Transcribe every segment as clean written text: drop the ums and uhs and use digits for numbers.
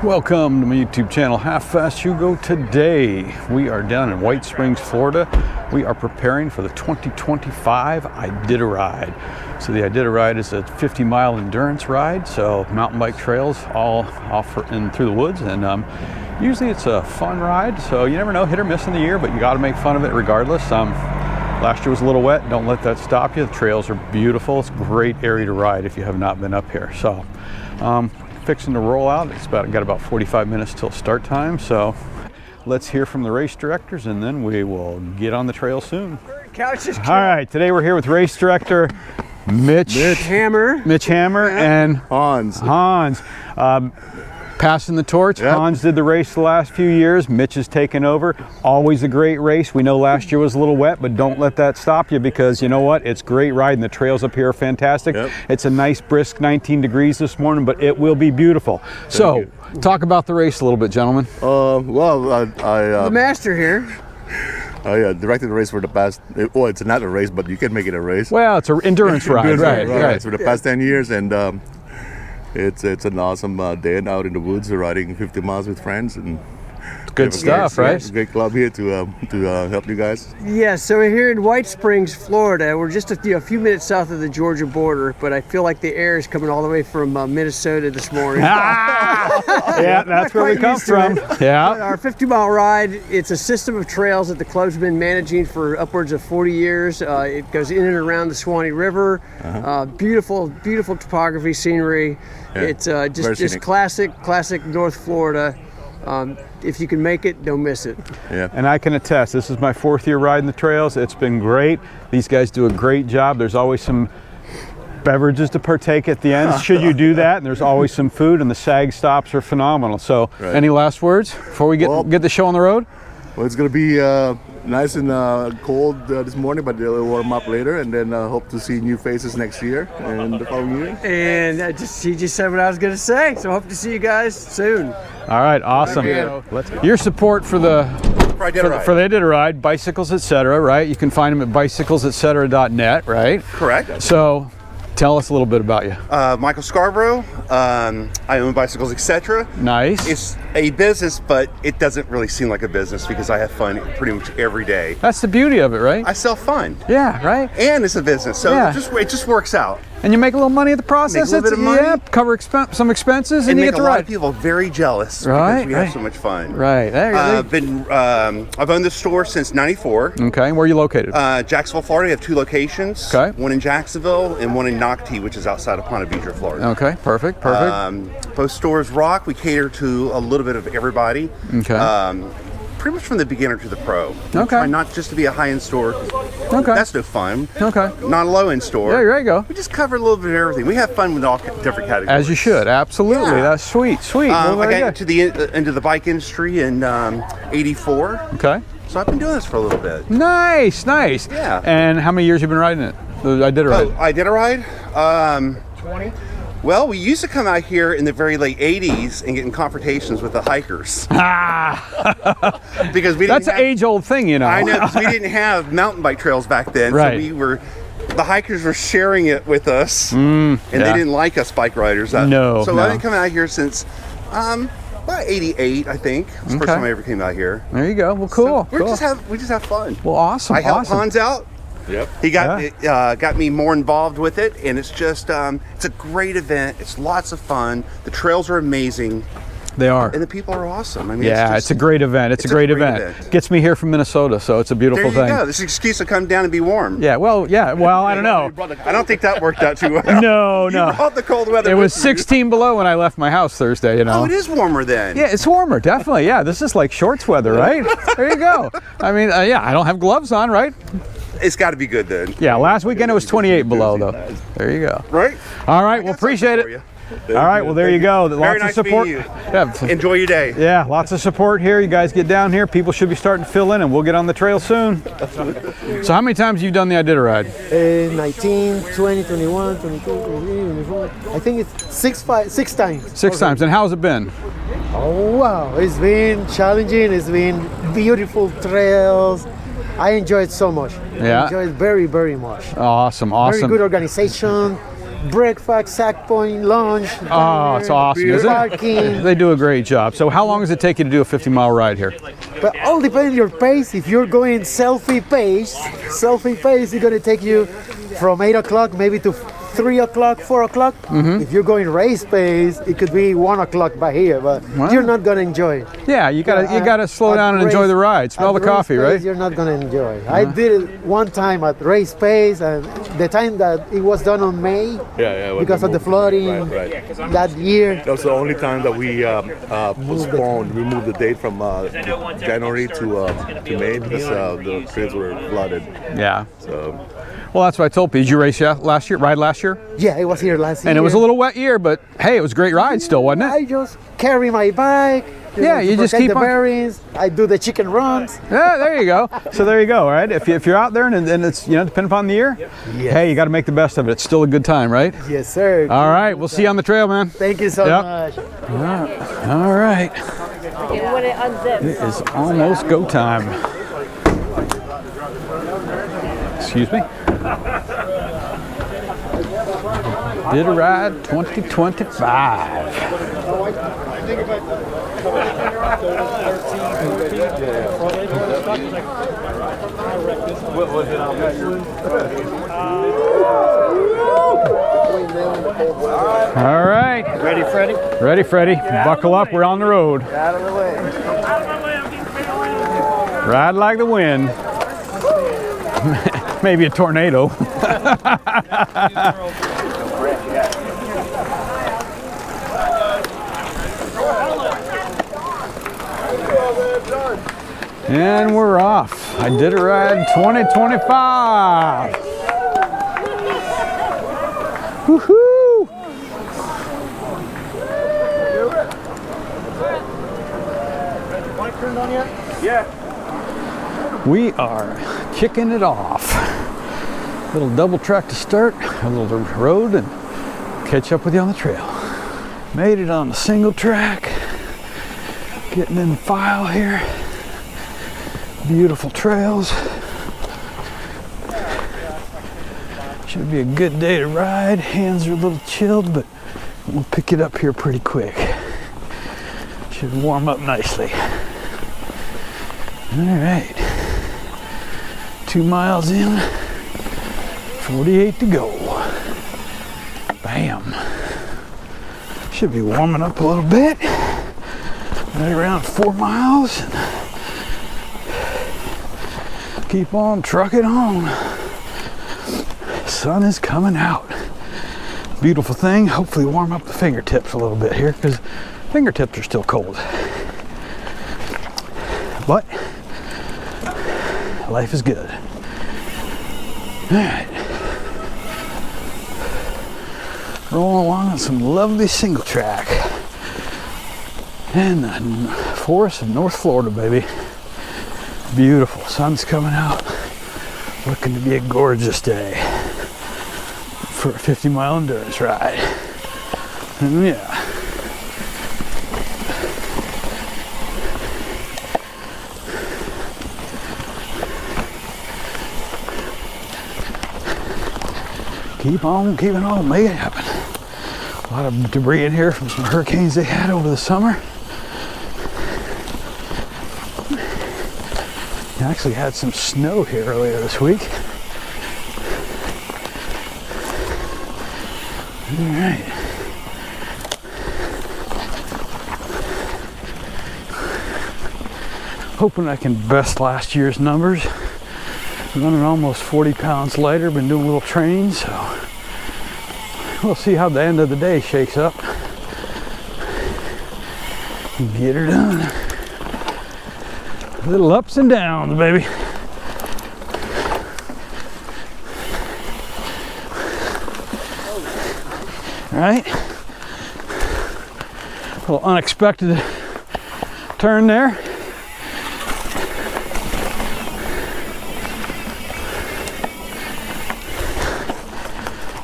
Welcome to my YouTube channel, Half Fast Hugo. Today we are down in White Springs, Florida. We are preparing for the 2025 Ididaride. So the Ididaride is a 50-mile endurance ride, so mountain bike trails all off and through the woods, and usually it's a fun ride, so you never know, hit or miss in the year, but you got to make fun of it regardless. Last year was a little wet. Don't let that stop you. The trails are beautiful. It's a great area to ride if you have not been up here. So fixing to roll out. It's got about 45 minutes till start time, so let's hear from the race directors and then we will get on the trail soon. All right, today we're here with race director Mitch Hammer and Hans. Passing the torch. Yep. Hans did the race the last few years. Mitch has taken over. Always a great race. We know last year was a little wet, but don't let that stop you, because you know what? It's great riding. The trails up here are fantastic. Yep. It's a nice brisk 19 degrees this morning, but it will be beautiful. So talk about the race a little bit, gentlemen. The master here. I directed the race for the past, well, it's not a race, but you can make it a race. Well, it's an endurance ride, right. For the past 10 years, and it's an awesome day out in the woods, riding 50 miles with friends, and good stuff, right? It's a great club here to help you guys. Yeah, so we're here in White Springs, Florida. We're just a few minutes south of the Georgia border, but I feel like the air is coming all the way from Minnesota this morning. Yeah, that's where we come from. Yeah. Our 50-mile ride, it's a system of trails that the club's been managing for upwards of 40 years. It goes in and around the Suwannee River. Beautiful, beautiful topography, scenery. Yeah, it's just classic North Florida. If you can make it, don't miss it. Yeah. And I can attest, this is my 4th year riding the trails. It's been great. These guys do a great job. There's always some beverages to partake at the end, should you do that, and there's always some food, and the sag stops are phenomenal. So any last words before we get the show on the road? Well, it's going to be nice and cold this morning, but it'll warm up later, and then hope to see new faces next year and the following year. And he just said what I was going to say, so hope to see you guys soon. All right, awesome. Your support for the Ididaride, bicycles, etc., right? You can find them at bicyclesetc.net, right? Correct. So tell us a little bit about you. Michael Scarbrough. I own Bicycles, etc. Nice. It's a business, but it doesn't really seem like a business because I have fun pretty much every day. That's the beauty of it, right? I sell fun. Yeah, right. And it's a business, so it just works out. And you make a little money at the process. Make a little bit of money. Yeah, cover some expenses, and you get to ride. Make a lot of people very jealous because we have so much fun. Right. I've owned this store since '94. Okay. Where are you located? Jacksonville, Florida. We have 2 locations. Okay. One in Jacksonville and one in Nocte, which is outside of Ponte Vedra, Florida. Okay. Perfect. Both stores rock. We cater to a little bit of everybody. Okay. Pretty much from the beginner to the pro. Okay. Try not just to be a high-end store. Okay. That's no fun. Okay. Not a low-end store. Yeah, there you go. We just cover a little bit of everything. We have fun with all different categories. As you should. Absolutely. Yeah. That's sweet. I got into the bike industry in '84. Okay. So I've been doing this for a little bit. Nice. Yeah. And how many years have you been riding it? I did a ride. 20. Well, we used to come out here in the very late '80s and get in confrontations with the hikers. Because that's an age-old thing, you know. I know, because we didn't have mountain bike trails back then. Right. So the hikers were sharing it with us, and they didn't like us bike riders. No. So I've been coming out here since about '88, I think. It's the first time I ever came out here. There you go. Well, cool. So we just have fun. Well, awesome. I helped Hans out. Yep. He got me more involved with it, and it's just it's a great event. It's lots of fun. The trails are amazing. They are. And the people are awesome. I mean, it's a great event. It's a great event. Gets me here from Minnesota, so it's a beautiful thing. There you go. This excuse to come down and be warm. Yeah, well, I don't know. I don't think that worked out too well. No. You brought the cold weather. It was 16 below when I left my house Thursday, you know. Oh, it is warmer then. Yeah, it's warmer, definitely. Yeah, this is like shorts weather, right? There you go. I mean, I don't have gloves on, right? It's got to be good then. Yeah, last weekend it was 28 below, though. There you go. Right? All right, well, appreciate it. All right, well, there you go. Very nice of support. Meeting you. Yeah. Enjoy your day. Yeah, lots of support here. You guys get down here. People should be starting to fill in, and we'll get on the trail soon. So how many times have you done the Ididaride? 19, 20, 21, 22, 23, 24. I think it's six times. Six times. And how's it been? Oh, wow. It's been challenging. It's been beautiful trails. I enjoy it so much. Yeah. I enjoy it very, very much. Awesome. Very good organization. breakfast, sack point, lunch. Oh, it's awesome, isn't it? Parking. They do a great job. So how long does it take you to do a 50-mile ride here? But all depends on your pace. If you're going selfie pace, it's gonna take you from 8 o'clock maybe to 3 o'clock, 4 o'clock. If you're going race pace, it could be 1 o'clock by here, but you're not gonna enjoy it. Yeah, you gotta slow down and enjoy the ride. Smell the coffee, right? You're not gonna enjoy it. I did it one time at race pace, and the time that it was done on May, because of the flooding that year. That was the only time that we postponed, removed the date from January to May because the trails were flooded. Yeah. So. Well, that's what I told people. Did you race ride last year? Yeah, it was here last year. And it was a little wet year, but hey, it was a great ride still, wasn't it? I just carry my bike. You just keep the on. bearings. I do the chicken runs. Yeah, there you go. So there you go, right? If you're out there and it's, depending upon the year, hey, you got to make the best of it. It's still a good time, right? Yes, sir. All right, we'll see you on the trail, man. Thank you so much. All right. It is almost go time. Excuse me. Ididaride 2025. All right. Ready, Freddie? Ready, Freddie. Buckle up. We're on the road. Out of the way. Ride like the wind. Maybe a tornado. And we're off. Ididaride 2025. Woohoo! We are kicking it off. Little double track to start, a little road, and catch up with you on the trail. Made it on the single track. Getting in the file here. Beautiful trails. Should be a good day to ride. Hands are a little chilled, but we'll pick it up here pretty quick. Should warm up nicely. All right. 2 miles in, 48 to go. Bam. Should be warming up a little bit. Right around 4 miles. Keep on trucking on. Sun is coming out. Beautiful thing. Hopefully warm up the fingertips a little bit here because fingertips are still cold. But life is good. All right. Rolling along on some lovely single track. And the forest of North Florida, baby. Beautiful. Sun's coming out. Looking to be a gorgeous day for a 50-mile endurance ride. And yeah. Keep on keeping on, make it happen. A lot of debris in here from some hurricanes they had over the summer. Actually had some snow here earlier this week. All right. Hoping I can best last year's numbers. Running almost 40 pounds lighter, been doing a little training, so we'll see how the end of the day shakes up. Get her done. Little ups and downs, baby. All right. A little unexpected turn there.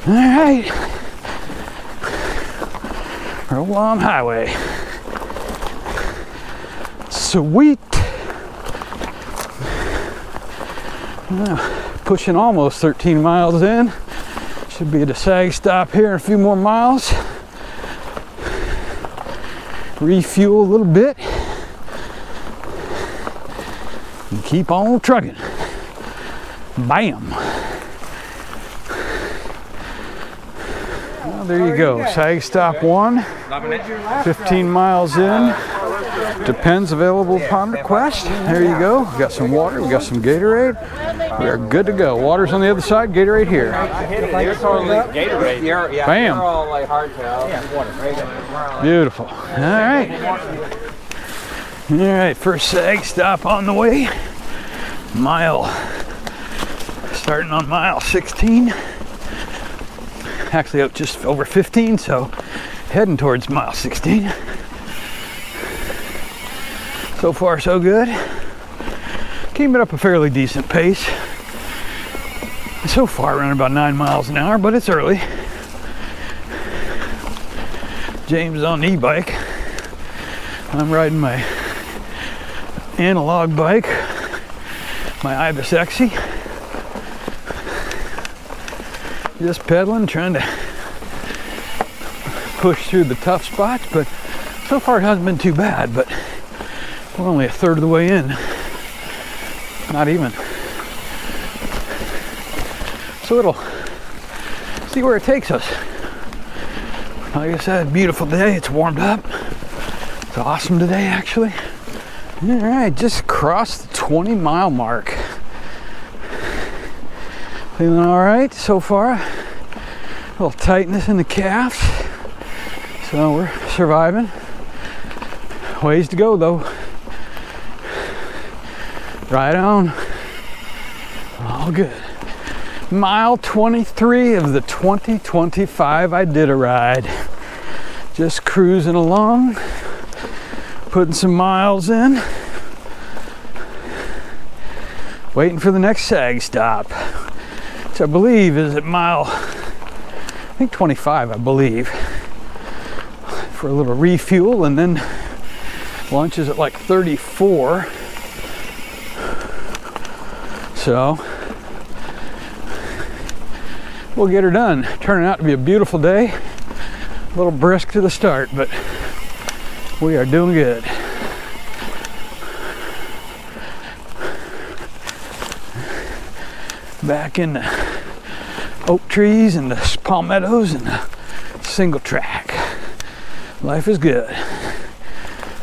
All right, roll on highway. Sweet. Pushing almost 13 miles in. Should Should be at a sag stop here in a few more miles. Refuel a little bit. And keep on trucking. Bam. Well, there you go. Sag stop 1. 15 miles in. Depends available upon request. There you go. We got some water. We got some Gatorade. We are good to go. Water's on the other side. Gatorade here. Bam. Beautiful. All right. All right. First sag stop on the way. Starting on mile 16. Actually, up just over 15, so heading towards mile 16. So far, so good. Keeping up a fairly decent pace. So far, running about 9 miles an hour, but it's early. James is on the e-bike. I'm riding my analog bike, my Bicyclesetc. Just pedaling, trying to push through the tough spots, but so far it hasn't been too bad, but we're only a third of the way in. Not even. So it'll see where it takes us. Like I said, beautiful day. It's warmed up. It's awesome today, actually. All right, just crossed the 20-mile mark. Feeling all right so far. A little tightness in the calves. So we're surviving. Ways to go though. Right on. All good. Mile 23 of the 2025 Ididaride. Just cruising along. Putting some miles in. Waiting for the next sag stop. Which I believe is at mile, I think 25, I believe. For a little refuel, and then lunch is at like 34. So we'll get her done. Turning out to be a beautiful day. A little brisk to the start, but we are doing good. Back in the oak trees and the palmettos and the Singletrack. Life is good.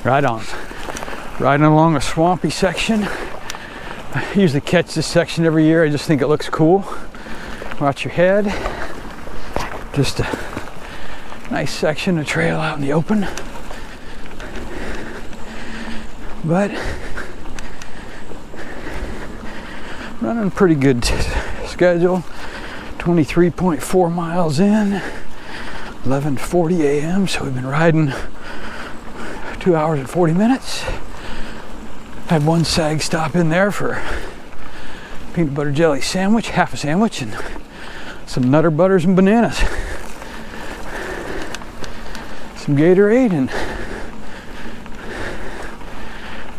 Right on. Riding along a swampy section. I usually catch this section every year. I just think it looks cool. Watch your head. Just a nice section of trail out in the open. But running pretty good schedule. 23.4 miles in. 11:40 a.m. So we've been riding 2 hours and 40 minutes. Had one sag stop in there for peanut butter jelly sandwich, half a sandwich, and some Nutter Butters and bananas. Some Gatorade, and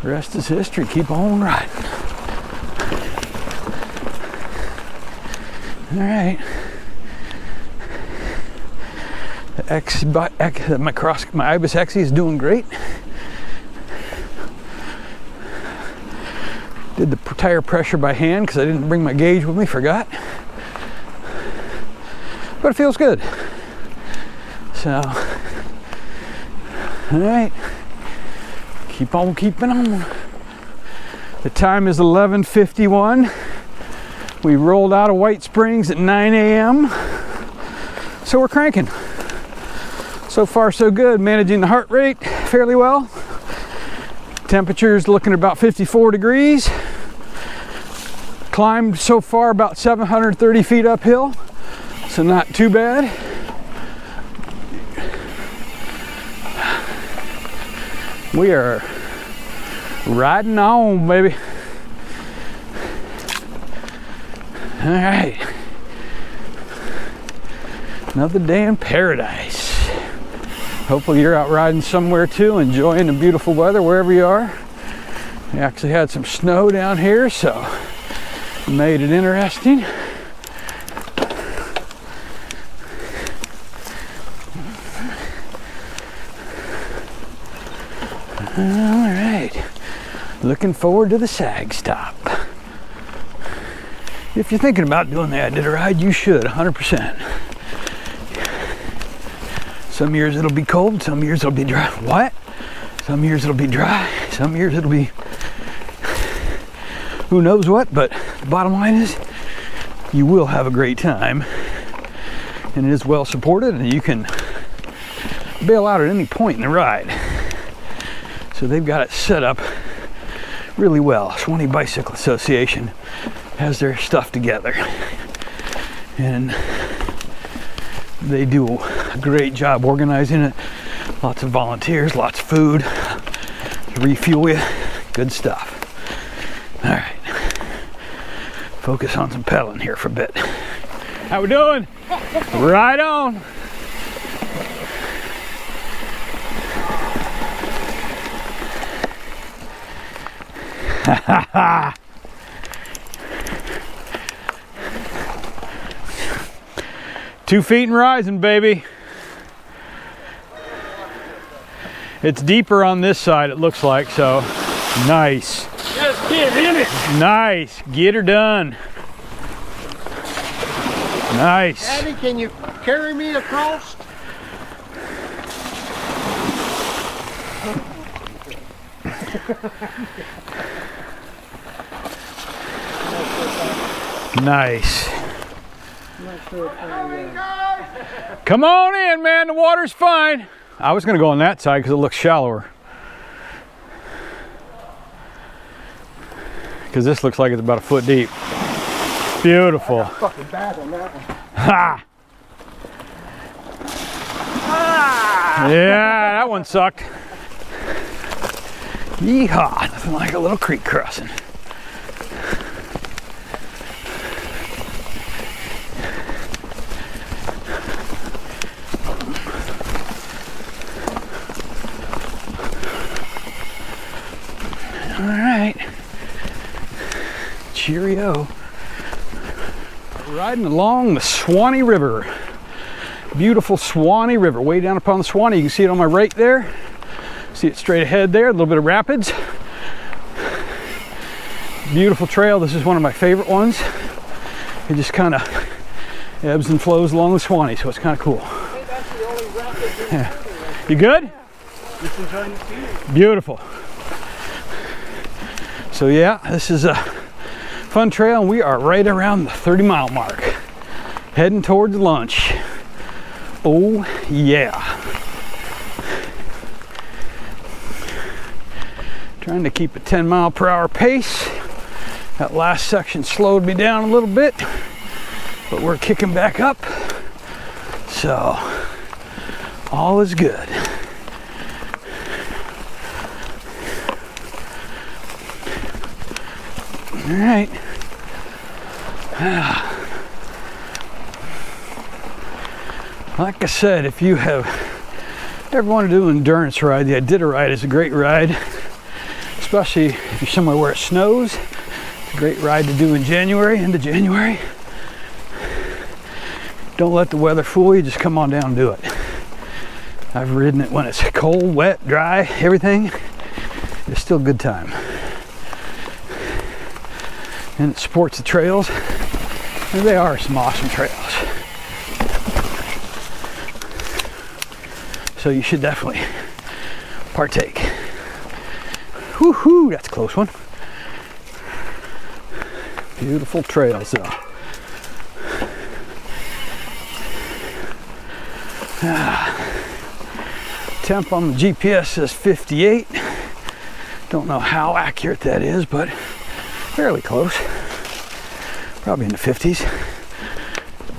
the rest is history. Keep on riding. All right. My Bicyclesetc is doing great. Did the tire pressure by hand because I didn't bring my gauge with me, forgot. But it feels good. So, all right. Keep on keeping on. The time is 11:51. We rolled out of White Springs at 9 a.m. So we're cranking. So far so good, managing the heart rate fairly well. Temperature's looking at about 54 degrees. Climbed so far about 730 feet uphill, so not too bad. We are riding on, baby. All right. Another day in paradise. Hopefully you're out riding somewhere too, enjoying the beautiful weather wherever you are. We actually had some snow down here, so made it interesting. All right. Looking forward to the sag stop. If you're thinking about doing the Ididaride, you should, 100%. Some years it'll be cold, some years it'll be dry. What? Some years it'll be dry, some years it'll be who knows what, but the bottom line is you will have a great time, and it is well supported, and you can bail out at any point in the ride. So they've got it set up really well. Suwannee Bicycle Association has their stuff together, and they do a great job organizing it. Lots of volunteers, lots of food to refuel you. Good stuff. All right, focus on some pedaling here for a bit. How we doing? Right on. Ha ha ha. 2 feet and rising, baby. It's deeper on this side, it looks like, so nice. Just get in it. Nice. Get her done. Nice. Daddy, can you carry me across? Nice. Come on in, man. The water's fine. I was going to go on that side because it looks shallower. Because this looks like it's about a foot deep. Beautiful. Fucking bad on that one. Ha! Yeah, that one sucked. Yeehaw. Nothing like a little creek crossing. All right. Cheerio. Riding along the Suwannee River. Beautiful Suwannee River. Way down upon the Suwannee. You can see it on my right there. See it straight ahead there. A little bit of rapids. Beautiful trail. This is one of my favorite ones. It just kind of ebbs and flows along the Suwannee, so it's kind of cool. Hey, that's the only rapid Yeah. You good? Just enjoying the view. Beautiful. So yeah, this is a fun trail, and we are right around the 30-mile mark, heading towards lunch. Oh yeah. Trying to keep a 10-mile-per-hour pace. That last section slowed me down a little bit, but we're kicking back up, so all is good. All right. Like I said, if you have ever wanted to do an endurance ride, the Ididaride is a great ride, especially if you're somewhere where it snows. It's a great ride to do in January, end of January. Don't let the weather fool you, just come on down and do it. I've ridden it when it's cold, wet, dry, everything. It's still a good time. And it supports the trails, and they are some awesome trails. So you should definitely partake. Woohoo, that's a close one. Beautiful trails though. Temp on the GPS says 58. Don't know how accurate that is, but fairly close. Probably in the 50s.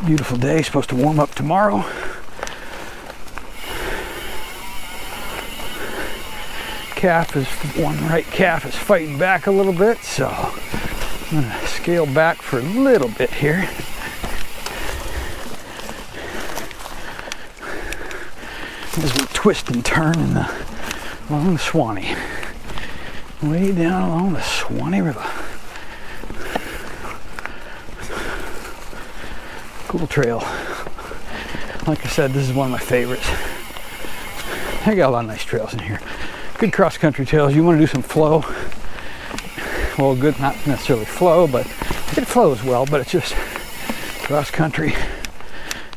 Beautiful day, supposed to warm up tomorrow. One right calf is fighting back a little bit, so I'm gonna scale back for a little bit here. As we twist and turn along the Suwannee. Way down along the Suwannee River. Cool trail. Like I said, this is one of my favorites. I got a lot of nice trails in here. good cross-country trails, you want to do some flow. Well, good, not necessarily flow, but it flows well, but it's just cross-country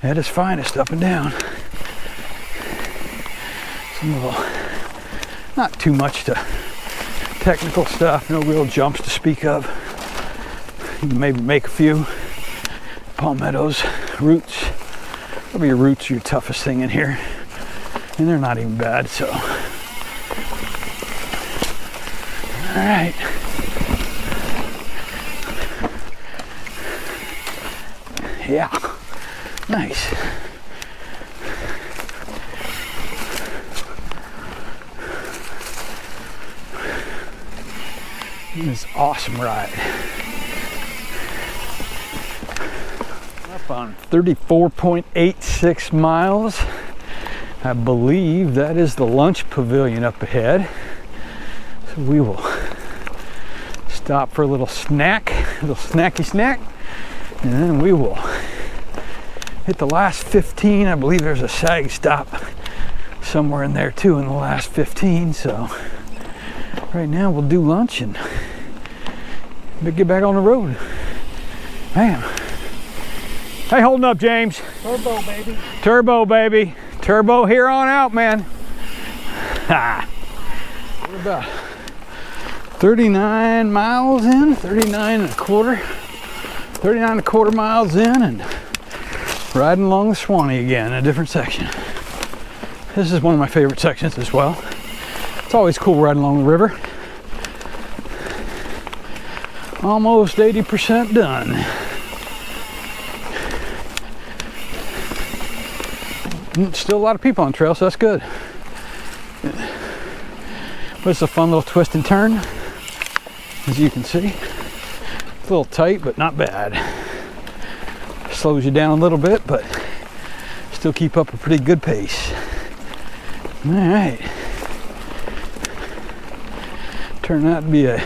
at its finest, up and down. Some little, not too much to technical stuff, no real jumps to speak of. You can maybe make a few palmettos, roots. Probably your roots are your toughest thing in here, and they're not even bad, so. All right. Yeah, nice. This is an awesome ride. Up on 34.86 miles. I believe that is the lunch pavilion up ahead. So we will stop for a little snack, a little snacky snack, and then we will hit the last 15. I believe there's a sag stop somewhere in there too in the last 15. So right now we'll do lunch and get back on the road. Man. Hey, holding up, James. Turbo, baby. Turbo, baby. Turbo here on out, man. Ha. We're about 39 miles in, 39 and a quarter miles in, and riding along the Suwannee again in a different section. This is one of my favorite sections as well. It's always cool riding along the river. Almost 80% done. Still a lot of people on the trail, so that's good. But it's a fun little twist and turn, as you can see. It's a little tight, but not bad. Slows you down a little bit, but still keep up a pretty good pace. All right. Turned out to be a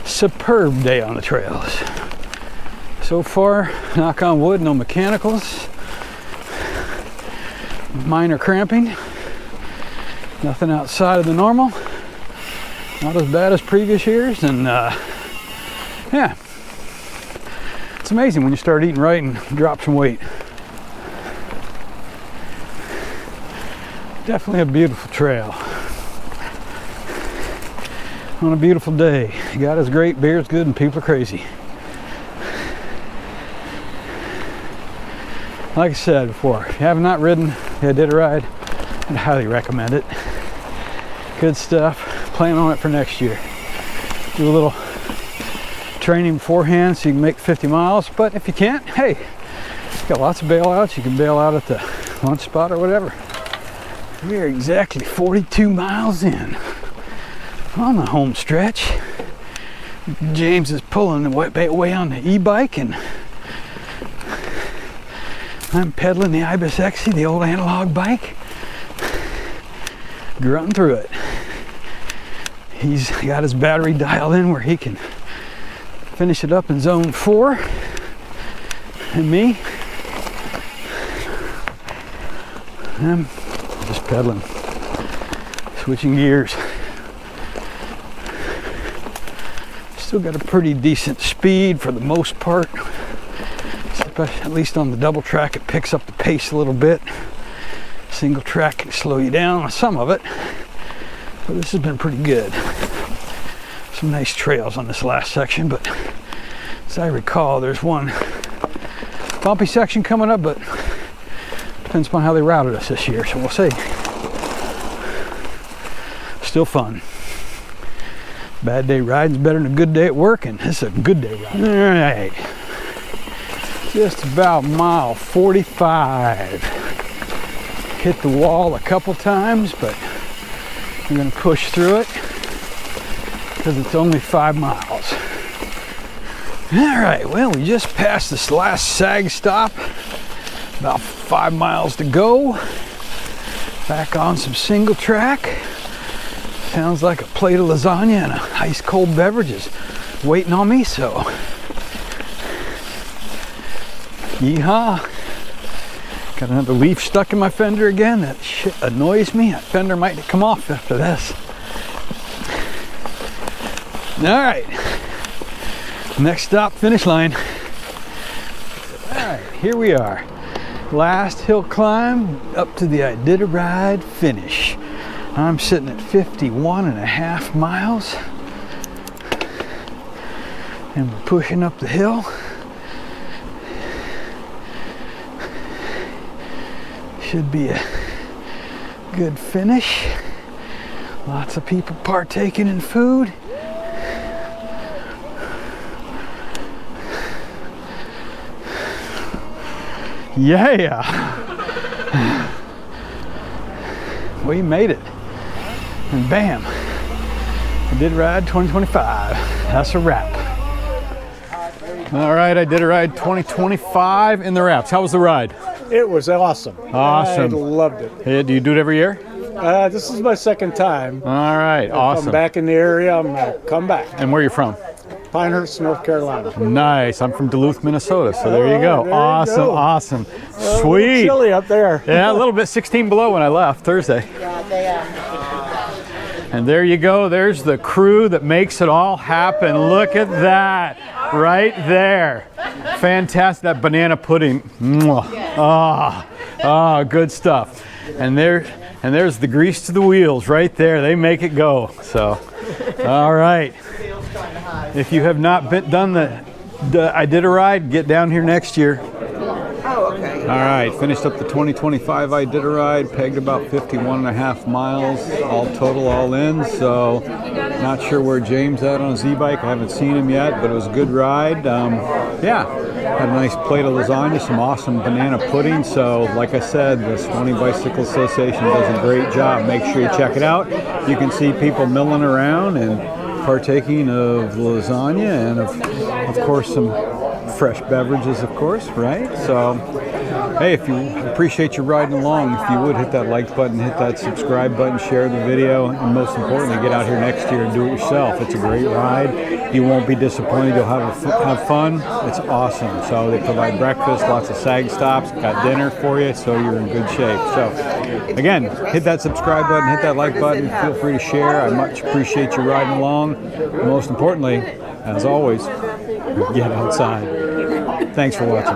superb day on the trails. So far, knock on wood, no mechanicals. Minor cramping. Nothing outside of the normal. Not as bad as previous years, and yeah. It's amazing when you start eating right and drop some weight. Definitely a beautiful trail. On a beautiful day. God is great, beer's good, and people are crazy. Like I said before, if you have not ridden the Ididaride, I'd highly recommend it. Good stuff. Plan on it for next year. Do a little training beforehand so you can make 50 miles, but if you can't, hey, you got lots of bailouts. You can bail out at the lunch spot or whatever. We are exactly 42 miles in on the home stretch. James is pulling the way on the e-bike, and I'm pedaling the Bicyclesetc, the old analog bike, grunting through it. He's got his battery dialed in where he can finish it up in zone 4, and me, I'm just pedaling, switching gears. Still got a pretty decent speed for the most part. At least on the double track, it picks up the pace a little bit. Single track can slow you down on some of it, but this has been pretty good. Some nice trails on this last section, but as I recall, there's one bumpy section coming up, but depends upon how they routed us this year, so we'll see. Still fun. Bad day riding's better than a good day at work, and this is a good day riding. All right. Just about mile 45. Hit the wall a couple times, but we're gonna push through it because it's only 5 miles. All right, well, we just passed this last sag stop. About 5 miles to go. Back on some single track. Sounds like a plate of lasagna and an ice cold beverage is waiting on me, so yeehaw. Got another leaf stuck in my fender again. That shit annoys me. That fender might come off after this. All right. Next stop, finish line. All right, here we are. Last hill climb up to the Ididaride finish. I'm sitting at 51.5 miles. And we're pushing up the hill. Should be a good finish. Lots of people partaking in food. Yeah! We made it. And bam! Ididaride 2025. That's a wrap. All right, Ididaride 2025 in the wraps. How was the ride? It was awesome. Awesome. I loved it. Hey, do you do it every year? This is my second time. All right, If awesome. I'm back in the area, I'm going to come back. And where are you from? Pinehurst, North Carolina. Nice. I'm from Duluth, Minnesota. So there you go. there you Awesome, go. awesome. A little Sweet. chilly up there. Yeah, a little bit. 16 below when I left Thursday. And there you go. There's the crew that makes it all happen. Look at that right there. Fantastic. That banana pudding. Ah, good stuff. And there's the grease to the wheels right there. They make it go. So, all right. If you have not done the Ididaride, get down here next year. Oh, okay. All right, finished up the 2025 Ididaride, pegged about 51.5 miles, all total, all in. So, not sure where James at on his e-bike. I haven't seen him yet, but it was a good ride. Yeah, had a nice plate of lasagna, some awesome banana pudding. So, like I said, the Suwannee Bicycle Association does a great job. Make sure you check it out. You can see people milling around and partaking of lasagna and of course some fresh beverages, of course, right? So, hey, if you appreciate you riding along, if you would hit that like button, hit that subscribe button, share the video, and most importantly, get out here next year and do it yourself. It's a great ride. You won't be disappointed. You'll have fun. It's awesome. So they provide breakfast, lots of sag stops, got dinner for you, so you're in good shape. So again, hit that subscribe button, hit that like button. Feel free to share. I much appreciate you riding along. Most importantly, as always, get outside. Thanks for watching.